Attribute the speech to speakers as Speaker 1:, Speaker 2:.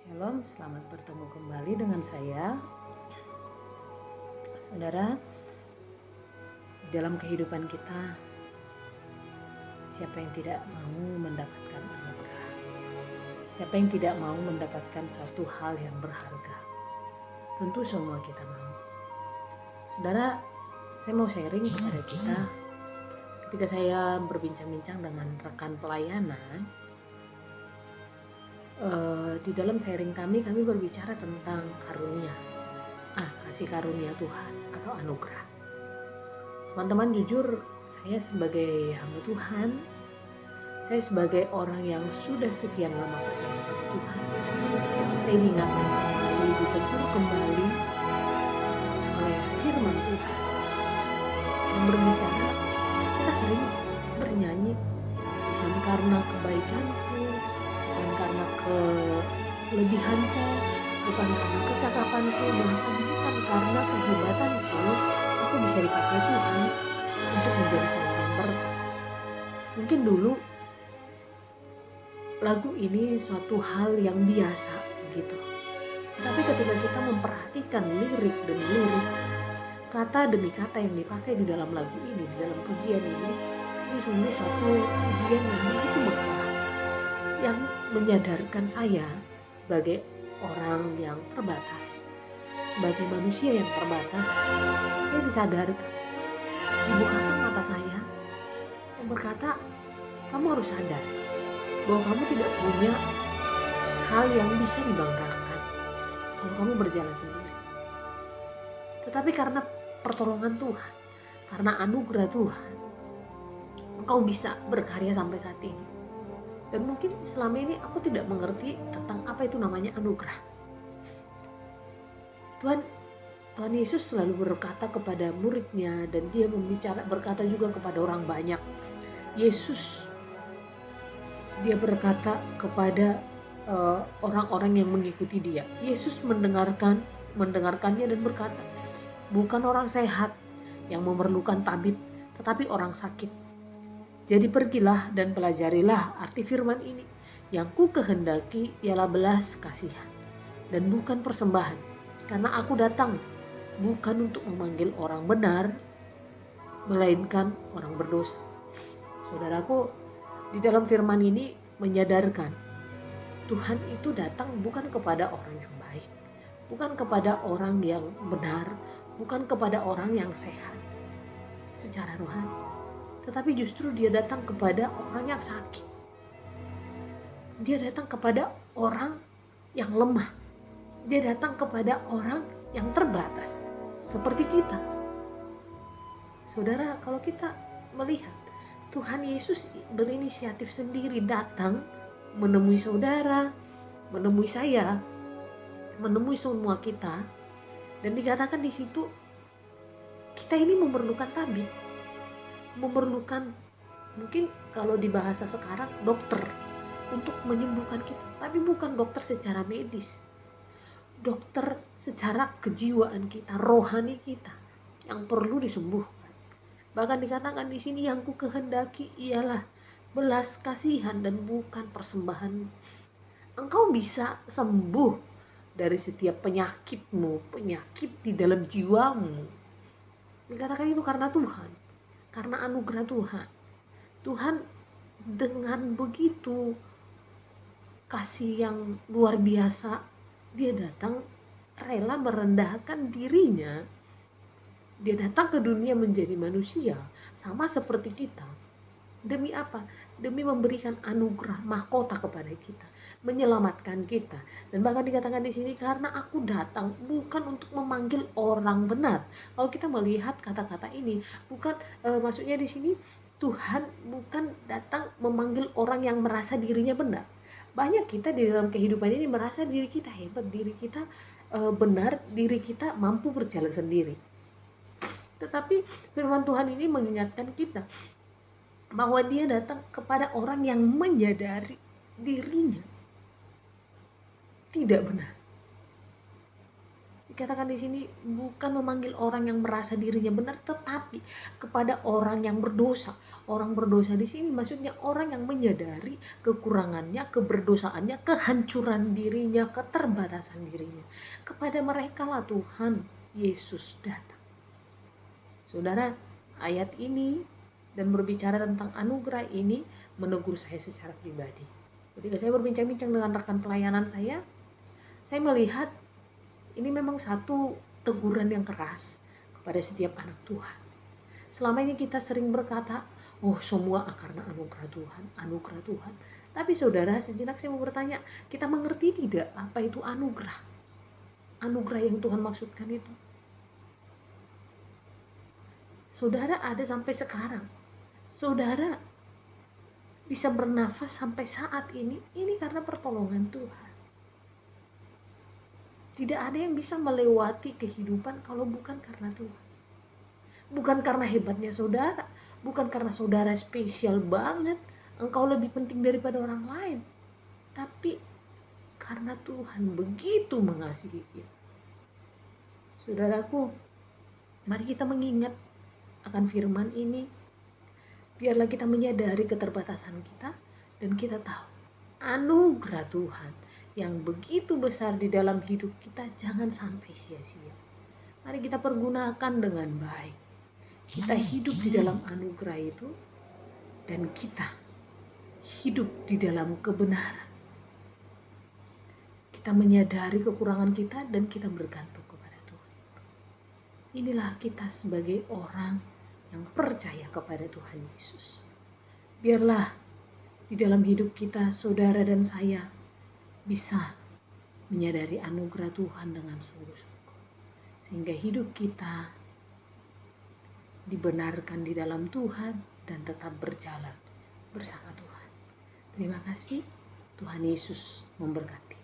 Speaker 1: Shalom, selamat bertemu kembali dengan saya. Saudara, dalam kehidupan kita, siapa yang tidak mau mendapatkan anugerah? Siapa yang tidak mau mendapatkan suatu hal yang berharga? Tentu semua kita mau. Saudara, saya mau sharing kepada kita. Ketika saya berbincang-bincang dengan rekan pelayanan, di dalam sharing kami berbicara tentang karunia, kasih karunia Tuhan atau anugerah. Teman-teman, jujur saya sebagai hamba Tuhan, saya sebagai orang yang sudah sekian lama percaya pada Tuhan, saya diingatkan kembali, ditegur kembali oleh firman Tuhan yang berbicara, kita sering bernyanyi bukan karena kebaikanku, bukan karena kelebihanku, bukan karena kecakapanku, bahkan bukan karena kehebatanku, aku bisa dipakai Tuhan untuk menjadi saluran berkat. Mungkin dulu lagu ini suatu hal yang biasa gitu. Tapi ketika kita memperhatikan lirik demi lirik, kata demi kata yang dipakai di dalam lagu ini, di dalam pujian ini sungguh suatu pujian yang begitu megah, yang menyadarkan saya sebagai orang yang terbatas, sebagai manusia yang terbatas. Saya disadarkan, dibukakan mata saya yang berkata, kamu harus sadar bahwa kamu tidak punya hal yang bisa dibanggakan kalau kamu berjalan sendiri. Tetapi karena pertolongan Tuhan, karena anugerah Tuhan, engkau bisa berkarya sampai saat ini. Dan mungkin selama ini aku tidak mengerti tentang apa itu namanya anugerah. Tuhan Yesus selalu berkata kepada muridnya, dan dia berkata juga kepada orang banyak. Dia berkata kepada orang-orang yang mengikuti dia. Yesus mendengarkannya dan berkata, bukan orang sehat yang memerlukan tabib, tetapi orang sakit. Jadi pergilah dan pelajarilah arti firman ini. Yang ku kehendaki ialah belas kasihan dan bukan persembahan. Karena aku datang bukan untuk memanggil orang benar, melainkan orang berdosa. Saudaraku, di dalam firman ini menyadarkan Tuhan itu datang bukan kepada orang yang baik, bukan kepada orang yang benar, bukan kepada orang yang sehat secara rohani, tetapi justru dia datang kepada orang yang sakit. Dia datang kepada orang yang lemah. Dia datang kepada orang yang terbatas seperti kita. Saudara, kalau kita melihat Tuhan Yesus berinisiatif sendiri datang menemui saudara, menemui saya, menemui semua kita, dan dikatakan di situ kita ini memerlukan tabib, memerlukan mungkin kalau di bahasa sekarang dokter untuk menyembuhkan kita, tapi bukan dokter secara medis, dokter secara kejiwaan kita, rohani kita yang perlu disembuhkan. Bahkan dikatakan di sini yang ku kehendaki ialah belas kasihan dan bukan persembahan. Engkau bisa sembuh dari setiap penyakitmu, penyakit di dalam jiwamu. Dikatakan itu karena Tuhan, karena anugerah Tuhan. Tuhan dengan begitu kasih yang luar biasa, dia datang rela merendahkan dirinya. Dia datang ke dunia menjadi manusia sama seperti kita. Demi apa? Demi memberikan anugerah mahkota kepada kita, menyelamatkan kita. Dan bahkan dikatakan di sini, karena aku datang bukan untuk memanggil orang benar. Kalau kita melihat kata-kata ini, bukan maksudnya di sini Tuhan bukan datang memanggil orang yang merasa dirinya benar. Banyak kita di dalam kehidupan ini merasa diri kita hebat, diri kita benar, diri kita mampu berjalan sendiri. Tetapi firman Tuhan ini mengingatkan kita bahwa dia datang kepada orang yang menyadari dirinya tidak benar. Dikatakan di sini bukan memanggil orang yang merasa dirinya benar, tetapi kepada orang yang berdosa. Orang berdosa di sini maksudnya orang yang menyadari kekurangannya, keberdosaannya, kehancuran dirinya, keterbatasan dirinya. Kepada mereka lah Tuhan Yesus datang. Saudara, ayat ini dan berbicara tentang anugerah ini menegur saya secara pribadi. Ketika saya berbincang-bincang dengan rekan pelayanan saya melihat ini memang satu teguran yang keras kepada setiap anak Tuhan. Selama ini kita sering berkata, oh semua karena anugerah Tuhan, anugerah Tuhan. Tapi saudara, sejenak saya mau bertanya, kita mengerti tidak apa itu anugerah? Anugerah yang Tuhan maksudkan itu. Saudara ada sampai sekarang. Saudara bisa bernafas sampai saat ini karena pertolongan Tuhan. Tidak ada yang bisa melewati kehidupan kalau bukan karena Tuhan. Bukan karena hebatnya saudara, bukan karena saudara spesial banget, engkau lebih penting daripada orang lain. Tapi karena Tuhan begitu mengasihi kita. Saudaraku, mari kita mengingat akan firman ini. Biarlah kita menyadari keterbatasan kita dan kita tahu anugerah Tuhan yang begitu besar di dalam hidup kita jangan sampai sia-sia. Mari kita pergunakan dengan baik. Kita hidup di dalam anugerah itu dan kita hidup di dalam kebenaran. Kita menyadari kekurangan kita dan kita bergantung kepada Tuhan. Inilah kita sebagai orang yang percaya kepada Tuhan Yesus. Biarlah di dalam hidup kita, saudara dan saya bisa menyadari anugerah Tuhan dengan sungguh-sungguh. Sehingga hidup kita dibenarkan di dalam Tuhan dan tetap berjalan bersama Tuhan. Terima kasih, Tuhan Yesus memberkati.